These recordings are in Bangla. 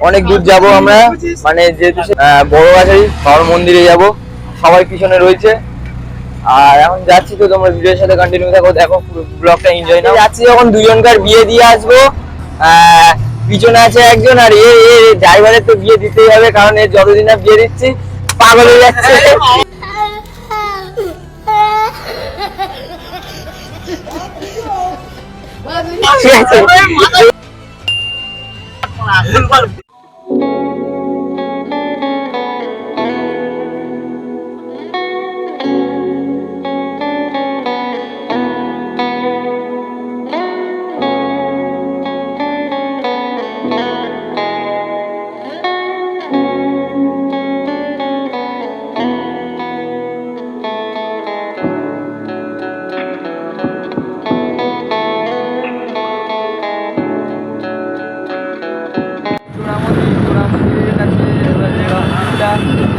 অনেক দূর যাব আমরা, মানে যেহেতু বড় বাজারি বাবার মন্দিরে যাব, সবাই পিছনে রয়েছে। আর এখন যাচ্ছি, তো তোমরা ভিডিওর সাথে কন্টিনিউ থাকো, দেখো পুরো ব্লগটা এনজয় নাও। যাচ্ছি যখন দুজনকার বিয়ে দিয়ে আসবো, পিছনে আছে একজন, আর ড্রাইভারের তো বিয়ে দিতেই হবে, কারণ এর যতদিন না বিয়ে দিচ্ছি পাগল হয়ে যাচ্ছে। ঠিক আছে।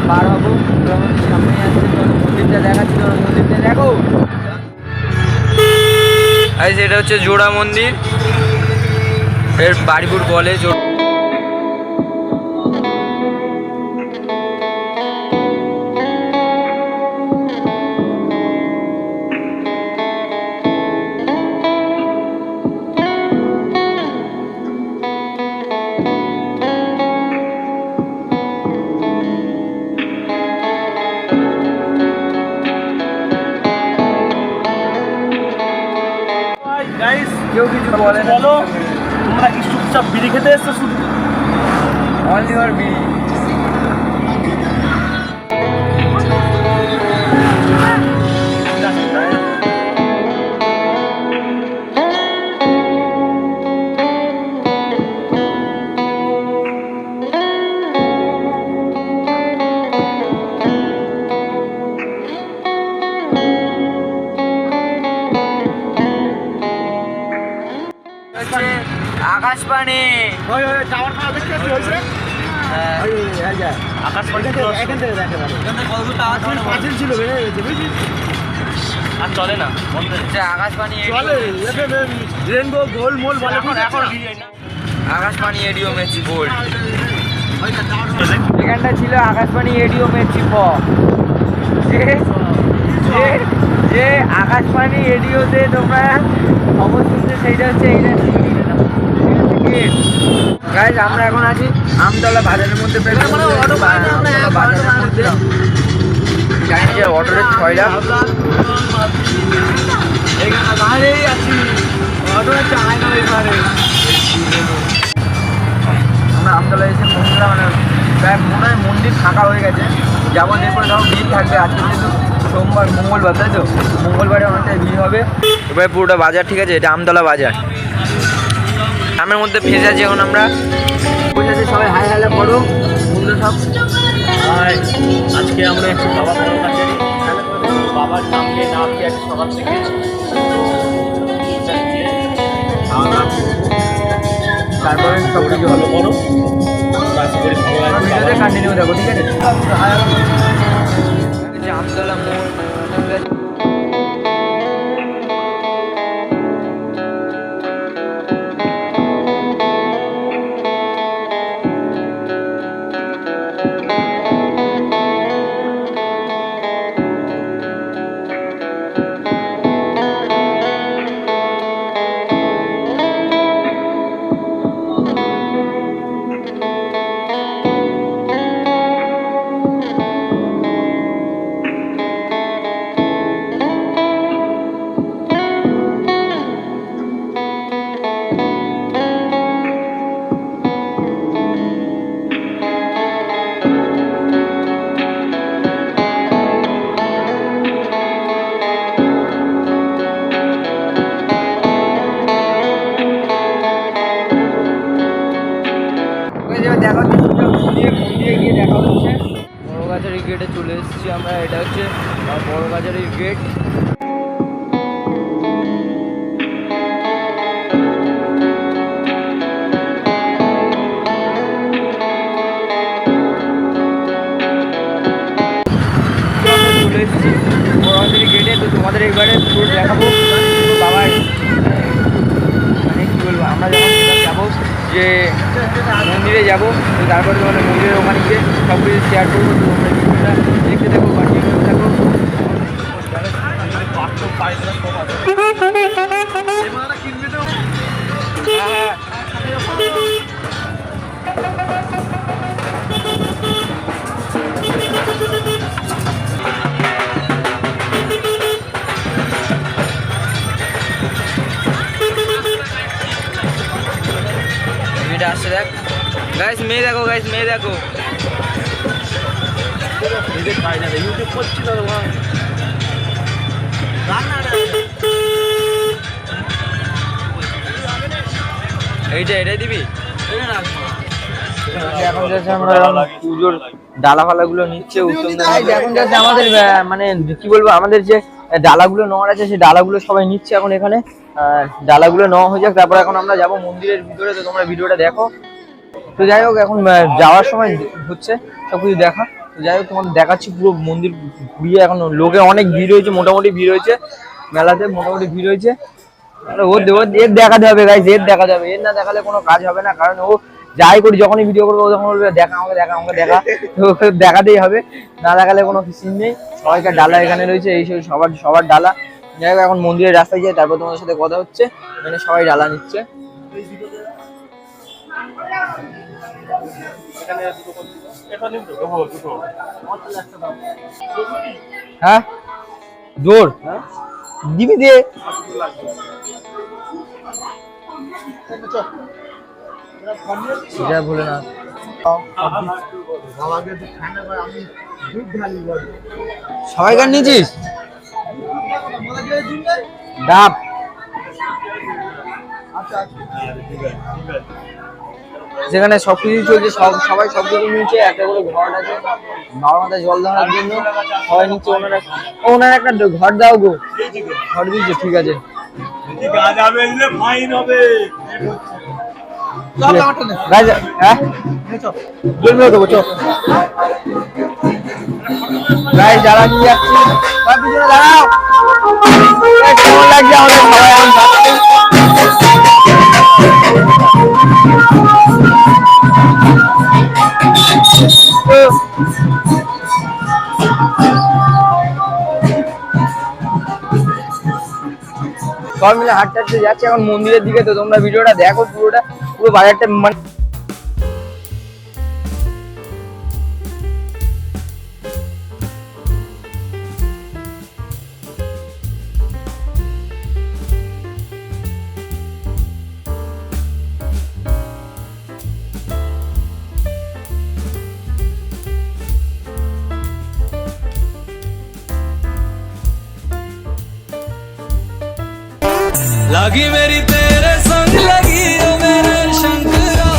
পার হবো, সামনে আসছে মন্দিরটা দেখাচ্ছি, মন্দিরটা দেখো। এটা হচ্ছে জোড়া মন্দির, এর বাড়িপুর বলে। কেউ কিছু বলে না, তোমরা কি চুপচাপ বিড়ি খেতে এসছো শুধু? অনলি ফর বিড়ি। আকাশবাণী আর চলে না, আকাশবাণী রেনবো গোল মোল বলে এখন আকাশবাণী এডিও মেচি গোল্ড। এখানটা ছিল আকাশবাণী এডিও মেচি যে আকাশবাণী এডিওতে তোমরা খবর শুনতে, সেইটা হচ্ছে এইটা। গাইজ আমরা এখন আছি আমতলা বাজারের মধ্যে, বাজারের মধ্যে জানি যে অটোর ছয়টা আমরা আমতলা এসে মন্দিরা, মানে প্রায় মনে হয় মন্দির ফাঁকা হয়ে গেছে, যাবো দেখবো তাও ভিড় থাকবে। আজকে যেহেতু সোমবার মঙ্গলবার, তাই তো মঙ্গলবারে অনেকটাই ভিড় হবে। এবার পুরোটা বাজার, ঠিক আছে, এটা আমতলা বাজার। গ্রামের মধ্যে ফেসে আছি এখন আমরা, বসে সবাই হাই হাইলা করো বন্ধু সব। আজকে আমরা একটু বাবা বড় কাছারি, বাবার নামকে নাম দিয়ে আছে সকাল থেকে। তারপরে সব কিছু ভালো করো, কন্টিনিউ দেখো, ঠিক আছে। আমতলা মোড়, বড়বাজারের গেটে চলে এসেছি আমরা। এটা হচ্ছে বড়বাজারের গেট। চলে এসেছি বড়বাজারের গেটে, তো তোমাদের এবারে পুরো দেখাবো বাবার, মানে কি বলবো, আমরা যখন যাবো যে মন্দিরে যাবো, তো তারপরে তোমাদের মন্দিরের ওখানে গিয়ে সব কিছু শেয়ার করবো। তো তোমরা ভিডিওটা দেখতে থাকো, কন্টিনিউ করতে থাকো। মেয়েটা আসছে, দেখ গাইস, মেয়ে দেখো গাইস, মেয়ে দেখো। ইউটিউব করছি না তোমার এটাই দিবি। এখন যাচ্ছে আমরা পুজোর ডালা ফালাগুলো নিচ্ছে উত্তম দা। এখন যাচ্ছে আমাদের মানে কি বলবো, আমাদের যে ডালাগুলো নেওয়ার আছে সেই ডালাগুলো সবাই নিচ্ছে এখন এখানে। ডালাগুলো নেওয়া হয়ে যাক, তারপর এখন আমরা যাবো মন্দিরের ভিতরে। তো তোমরা ভিডিওটা দেখো। তো যাই হোক, এখন যাওয়ার সময় হচ্ছে সবকিছু দেখা। তো যাই হোক, তোমাদের দেখাচ্ছি পুরো মন্দির ঘুরিয়ে। এখন লোকে অনেক ভিড় হয়েছে, মোটামুটি ভিড় হয়েছে মেলাতে, মোটামুটি ভিড় হয়েছে। এর দেখাতে হবে গাইস, এর দেখাতে হবে। এর না দেখালে কোনো কাজ হবে না, কারণ ও যাই করি যখনই ভিডিও করবো তখন বলবে দেখা আমাকে, দেখা আমাকে, দেখা। তো দেখাতেই হবে, না দেখালে কোনো সিন নেই। সবাইকার ডালা এখানে রয়েছে, এই সবার ডালা। যাই হোক, এখন মন্দিরের রাস্তায় যাই, তারপর তোমাদের সাথে কথা হচ্ছে। এখানে সবাই ডালা নিচ্ছে। হ্যাঁ জোর দিবি দিয়ে ভুলে না। সবাইকার নিয়েছিস ডাব? যেখানে সবকিছু চলছে, সবাই সবকিছু নিচ্ছে। একটা করে ঘর আছে বাবার মাথায় জল দেওয়ার জন্য, সবাই নিচ্ছে। ওনারা একটা ঘর দাও গো, ঘর দিচ্ছে, ঠিক আছে। যারা নিয়ে যাচ্ছি দাঁড়াও, কেমন লাগছে আমাদের সবাই এখন সবাই মিলে হাঁটতে হাঁটতে যাচ্ছে এখন মন্দিরের দিকে। তো তোমরা ভিডিওটা দেখো পুরোটা, পুরো বাজারটা মানে लगी मेरी तेरे संग लगी ओ मेरे शंकरा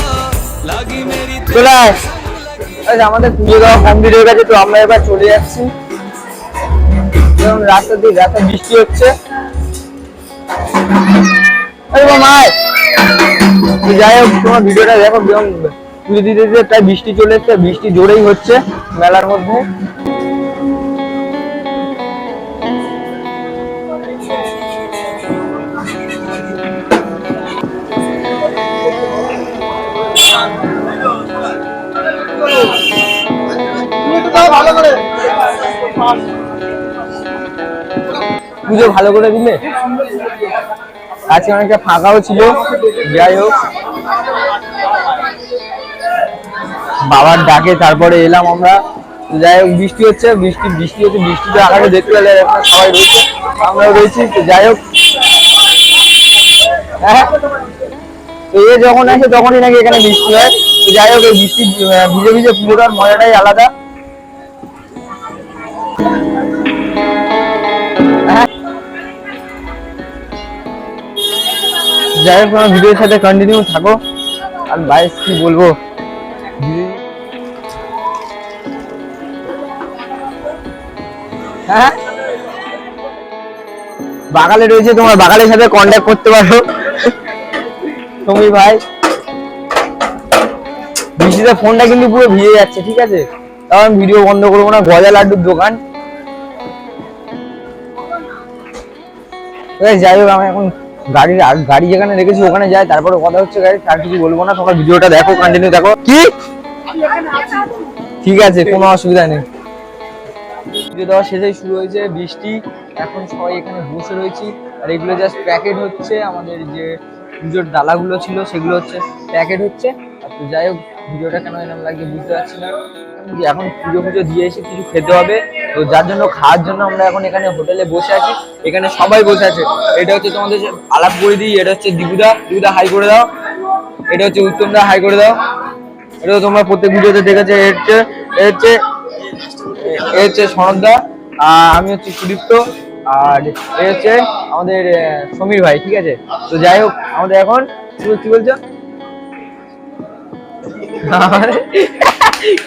लगी मेरी চলে আয়। আমাদের পুজো দেওয়া কমপ্লিট হয়ে গেছে, তো আমরা এবার চলে যাচ্ছি। রাস্তা দিয়ে রাস্তা বৃষ্টি হচ্ছে। যাই হোক, তোমার ভিডিওটা দেখো। পুজো দিতে দিতে প্রায় বৃষ্টি চলে এসছে, বৃষ্টি জোরেই হচ্ছে মেলার মধ্যে। পুজো ভালো করে দিলে, আজকে অনেকটা ফাঁকাও ছিল। যাই হোক, বাবার ডাকে তারপরে এলাম আমরা। যাই হোক, বৃষ্টি হচ্ছে, বৃষ্টিতে আগে দেখতে পেলে সবাই রয়েছে, আমরাও রয়েছি। তো যাই হোক, হ্যাঁ, তো এ যখন আসে তখনই নাকি এখানে বৃষ্টি হয়। তো যাই হোক, এই বৃষ্টি ভিজে ভিজে পুজোটার মজাটাই আলাদা। যাই হোক, তোমার ভিডিওর সাথে কন্টিনিউ থাকো। আর ভাই কি বলবো, হ্যাঁ বাগালে রয়েছে, তোমার বাগালের সাথে কন্ট্যাক্ট করতে পারো তুমি ভাই। বৃষ্টিতে ফোনটা কিন্তু পুরো ভিজে যাচ্ছে, ঠিক আছে, তাও আমি ভিডিও বন্ধ করবো না। গজা লাড্ডুর দোকান। যাই হোক, আমি এখন গাড়ি যেখানে রেখেছি ওখানে যায়, তারপরে কথা হচ্ছে গাড়ি, তার কিছু বলবো না, তোমরা ভিডিওটা দেখো, কন্টিনিউ দেখো। কি ঠিক আছে, কোনো অসুবিধা নেই। ভিডিও দেওয়া শেষেই শুরু হয়েছে বৃষ্টি, এখন সবাই এখানে বসে রয়েছি। আর এগুলো জাস্ট প্যাকেট হচ্ছে, আমাদের যে পুজোর ডালাগুলো ছিল সেগুলো হচ্ছে প্যাকেট হচ্ছে। তো যাই হোক, ভিডিওটা কেন এরকম লাগে বুঝতে পারছি না। এখন পুজো দিয়ে এসে কিছু খেতে হবে, তো যার জন্য খাওয়ার জন্য আমরা এখন এখানে হোটেলে বসে আছি। এখানে সবাই বসে আছে। এটা হচ্ছে তোমাদের আলাপ করে দিই, এটা হচ্ছে দিগুদা হাই করে দাও। এটা হচ্ছে উত্তমদা হাই করে দাও। এটা তোমরা প্রত্যেক ভিডিওতে দেখেছো। এ হচ্ছে সনদদা, আর আমি হচ্ছে সুদীপ্ত, আর এ হচ্ছে আমাদের সমীর ভাই। ঠিক আছে, তো যাই হোক, আমাদের এখন কি বলছো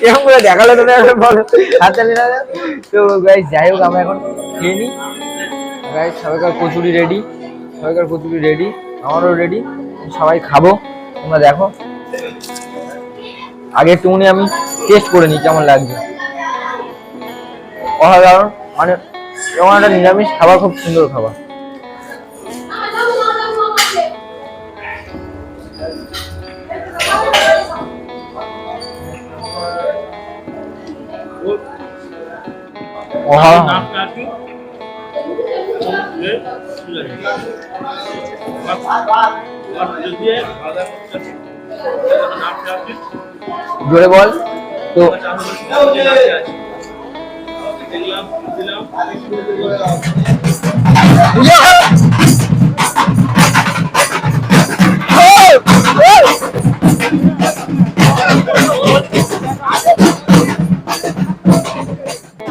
কেমন করে দেখালো তো হাততালি না। তো গাইস যাই হোক, আমরা এখন খেয়ে নিই। গাইস সবাইকার কচুরি রেডি, আমারও রেডি, সবাই খাবো, তোমরা দেখো। আগে একটুখানি আমি টেস্ট করে নিই কেমন লাগছে। অসাধারণ, মানে এমন একটা নিরামিষ খাবার, খুব সুন্দর খাবার। জোরে বল তো।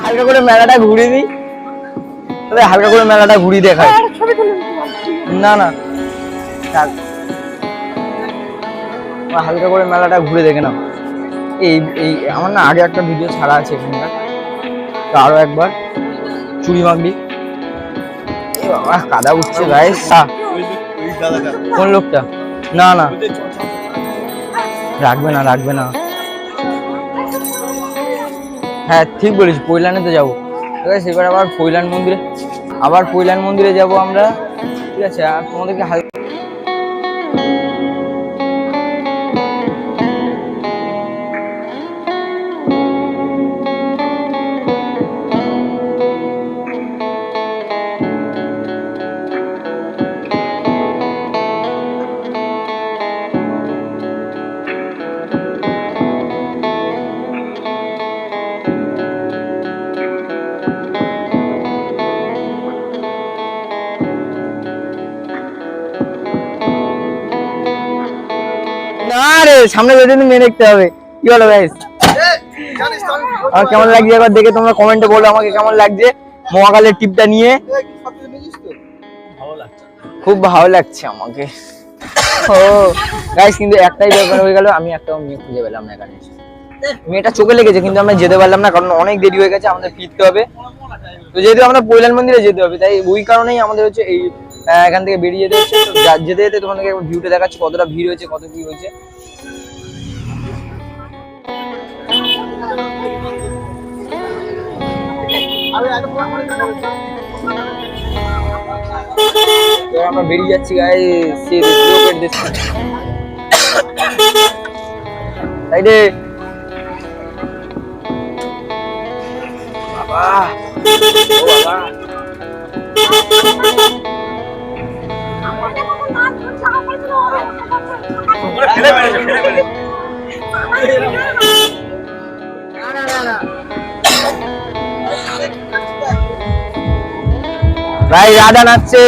হালকা করে মেলাটা ঘুরিয়ে দিই, তবে হালকা করে মেলাটা ঘুরিয়ে দেখায়। না না থাক, হালকা করে মেলাটা ঘুরে দেখে নাও। এই আমার না আগে একটা ভিডিও ছাড়া আছে এখানকার, তো আরো একবার চুরি মাগবি। বাবা কাদা উঠছে গাইস। কোন লোকটা? না না রাখবে না। হ্যাঁ ঠিক বলিস, পৈলানে তো যাবো। ঠিক আছে, এবার আবার পৈলান মন্দিরে যাবো আমরা। ঠিক আছে, আর তোমাদেরকে হালকা সামনে বেঁধে মেয়ে দেখতে হবে। কি বলো গাইস, আমার কেমন লাগছে একবার দেখে তোমরা কমেন্টে বলো আমাকে কেমন লাগছে মহাকালের টিপটা নিয়ে। খুব ভালো লাগছে আমাকে। ও গাইস, কিন্তু একটাই ব্যাপার হয়ে গেল, আমি একটাও মেয়ে খুঁজে পেলাম না এখানে। মেয়েটা চোখে লেগেছে কিন্তু আমরা যেতে পারলাম না, কারণ অনেক দেরি হয়ে গেছে, আমাদের ফিরতে হবে। তো যেহেতু আমরা পৈলান মন্দিরে যেতে হবে, তাই ওই কারণেই আমাদের হচ্ছে এই এখান থেকে বেরিয়ে যেতে হচ্ছে। তো যেতে যেতে তোমাদেরকে ভিউটা দেখাচ্ছি, কতটা ভিড় হয়েছে, কত কি হয়েছে। আমরা বেরিয়ে যাচ্ছি গাইস, সাইডে বাবা। ভাই রাধা নাচছে।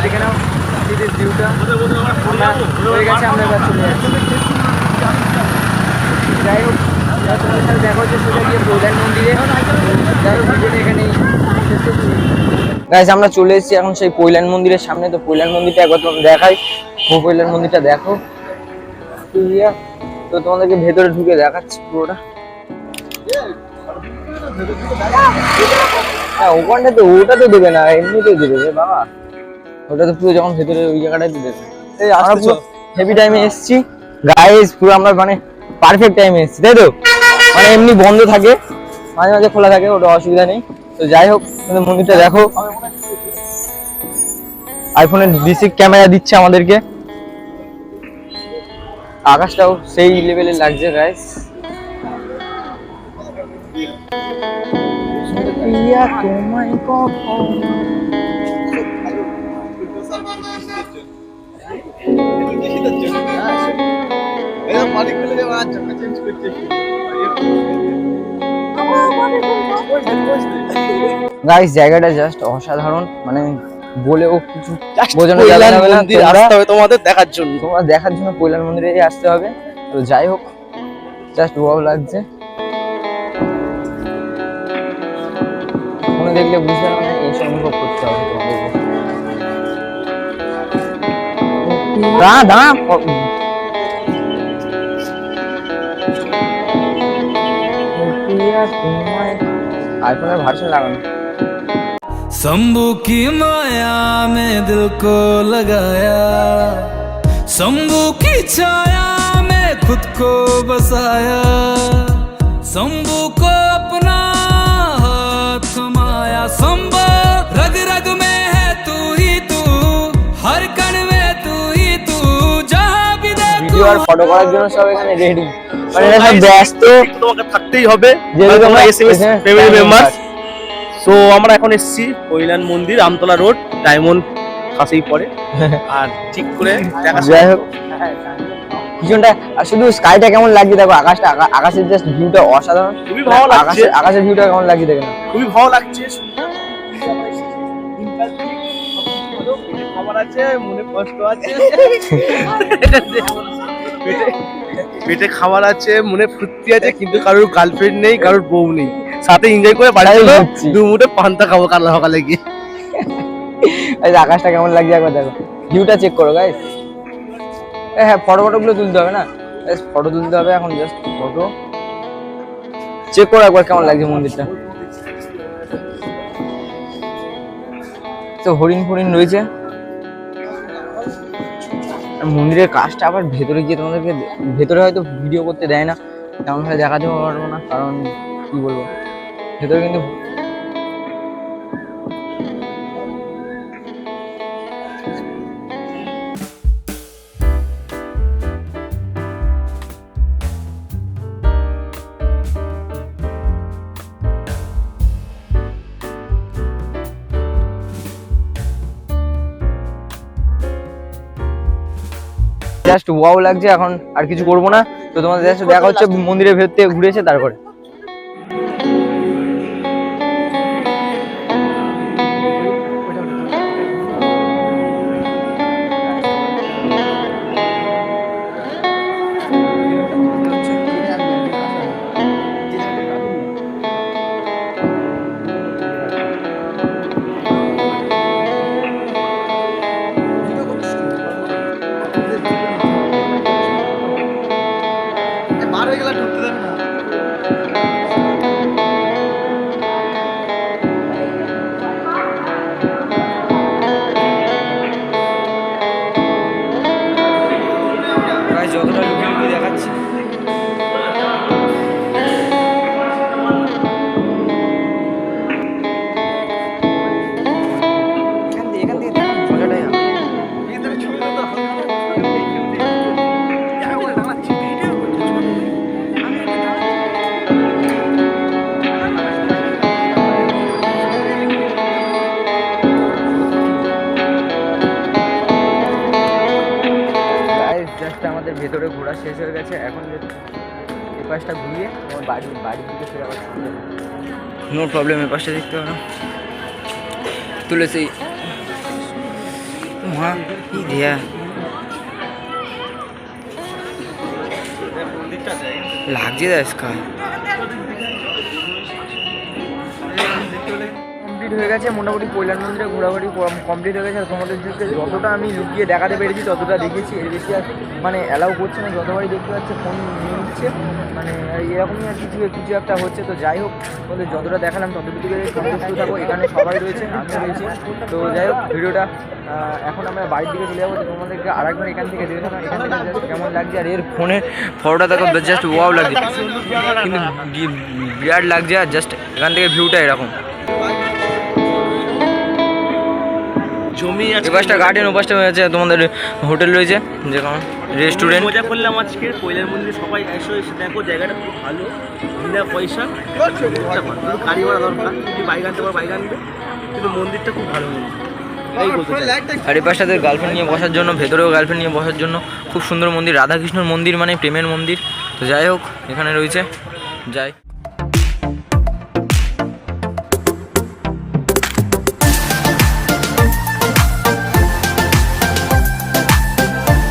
দেখে নাও সিরিজ ভিউটা হয়ে গেছে, আমরা এবার চলে যাচ্ছি। যাই হোক, তোমাদের সাথে দেখা হচ্ছে সোজা গিয়ে প্রধান মন্দিরে। যাই হোক, ভিডিওটা এখানেই শেষ করছি। গাইস, আমরা চলে এসেছি এখন সেই পৈলান মন্দিরের সামনে। তো পৈলান মন্দিরটা একবার তোমাদের দেখাই। পৈলান মন্দিরটা দেখো, তো তোমাদেরকে ভেতরে ঢুকে দেখাচ্ছি পুরোটা। হ্যাঁ, ওখানটা তো ওটা তো দেবে না, এমনিতেই দেবে রে বাবা। ওটা তো পুরো যখন ভেতরে ওই জায়গাটাই তো দেবে। আমরা পুরো হেভি টাইমে এসেছি গাইস, পুরো আমরা মানে পারফেক্ট টাইমে এসেছি, তাই তো? মানে এমনি বন্ধ থাকে, মাঝে মাঝে খোলা থাকে, ওটা অসুবিধা নেই। তো যাই হোক, তুমি মন্দিরটা দেখো। আইফোনের বেসিক ক্যামেরা দিচ্ছে আমাদেরকে। আকাশটাও সেই লেভেলের লাগছে গাইস। গাইস, জায়গাটা জাস্ট অসাধারণ, মানে বলেও কিছু বোঝানো যাবে না। আসতে হবে তোমাদের দেখার জন্য, তোমরা দেখার জন্য পৈলান মন্দিরে আসতে হবে। তো যাই হোক, জাস্ট ওয়াও লাগছে। মনে দেখলে বুঝতে পারবে না, এইসব অনুভব করতে হবে তোমাদেরকে। দাঁড়া আইফোনের ভার্সন লাগানো। शंभू की माया में दिल को लगाया, शंभू की छाया में खुद को बसाया, शंभू को अपना हाथ थमाया। शंभू रग रग में है तू ही तू, हर कण में तू ही तू, जहाँ भी देखो। ভিডিও আর ফটো করার জন্য সব এখানে রেডি, মানে এরা সব ব্যস্ত। তোমাকে থাকতেই হবে, যেহেতু তোমরা তোমরা এসএমএস ফ্যামিলি মেম্বার। সো আমরা এখন এসেছি পৈলান মন্দির, আমতলা রোড, ডায়মন্ড কাছেই পড়ে। আর ঠিক করে দেখা। যাই হোক, পিছনটা আর শুধু স্কাইটা কেমন লাগছে দেখো, আকাশটা, আকাশের জাস্ট ভিউটা অসাধারণ। খুবই ভালো লাগছে, আকাশের ভিউটা কেমন লাগছে দেখে না, খুবই ভালো লাগছে। খাবার আছে, মনে কষ্ট আছে, পেটে খাবার আছে, মনে ফুর্তি আছে, কিন্তু কারোর গার্লফ্রেন্ড নেই, কারোর বউ নেই, সাথে এনজয় করে বাড়ি চলো, দু মুঠে পান্তা খাবো কাল সকালে গিয়ে। আকাশটা কেমন লাগছে একবার দেখো, ভিউটা চেক করো গাইস। হ্যাঁ, ফটো গুলো তুলতে হবে না, ফটো তুলতে হবে এখন, জাস্ট ফটো চেক করো একবার কেমন লাগছে মন্দিরটা। তো হরিণ ফরিণ রয়েছে, মন্দিরের কাজটা আবার ভেতরে গিয়ে তোমাদেরকে, ভেতরে হয়তো ভিডিও করতে দেয় না, তেমন ভাবে দেখাতে পারবো না, কারণ কি বলবো, ভেতরে কিন্তু জাস্ট ওয়াও লাগছে। এখন আর কিছু করবো না, তো তোমাদের জাস্ট দেখা হচ্ছে মন্দিরের ভেতর থেকে ঘুরে এসে তারপরে। যতটা লুকিয়ে লুকিয়ে দেখাচ্ছি, এখান থেকে মজাটাই হবে। আমাদের ভেতরে ঘোরা শেষ হয়ে গেছে, এখন এই পাশটা ঘুরিয়ে আমার বাড়ির দিকে ফিরে আবার নো প্রবলেম। এই পাশটা দেখতে পারো তুলেছি। তো মা কি দিয়া লাগছে দা স্কাই কমপ্লিট হয়ে গেছে মোটামুটি কল্যাণ মন্দিরে ঘোরাঘুরি কমপ্লিট হয়ে গেছে। আর তোমাদেরকে যতটা আমি লুকিয়ে দেখাতে পেরেছি ততটা দেখেছি, এর বেশি আর মানে অ্যালাউ করছে না। যতবারই দেখতে পাচ্ছে ফোন নিয়ে নিচ্ছে, মানে এরকমই আর কিছু একটা হচ্ছে। তো যাই হোক, তোমাদের যতটা দেখালাম ততটুকু সন্তুষ্ট থাকো। এখানে সবাই রয়েছে, আমি রয়েছি। তো যাই হোক, ভিডিওটা এখন আমরা বাড়ির দিকে চলে যাবো। তো তোমাদেরকে আরেকবার এখান থেকে দেখে না এখান থেকে just কেমন লাগছে। আর এর ফোনের ফটোটা দেখো, জাস্ট ওয়াও লাগছে, কিন্তু বিরাট লাগছে। আর জাস্ট এখান থেকে ভিউটা এরকম। জমি আছে, এপাশটা গার্ডেন, ওপাশটা হয়েছে তোমাদের হোটেল রয়েছে, যেমন রেস্টুরেন্ট। মজা করলাম আজকে কৈলার মন্দিরে। সবাই এসে দেখো, জায়গাটা খুব ভালো, বিনা পয়সা। গাড়ি ভাড়া দরকার, যদি বাইক আনতে পারো বাইক আনবে, কিন্তু মন্দিরটা খুব ভালো মন্দির। এটাই বলতে চাই। আর এপাশটাতে গার্লফ্রেন্ড নিয়ে বসার জন্য, ভেতরেও গার্লফ্রেন্ড নিয়ে বসার জন্য খুব সুন্দর মন্দির। রাধাকৃষ্ণর মন্দির মানে প্রেমের মন্দির। তো যাই হোক, এখানে রয়েছে যাই।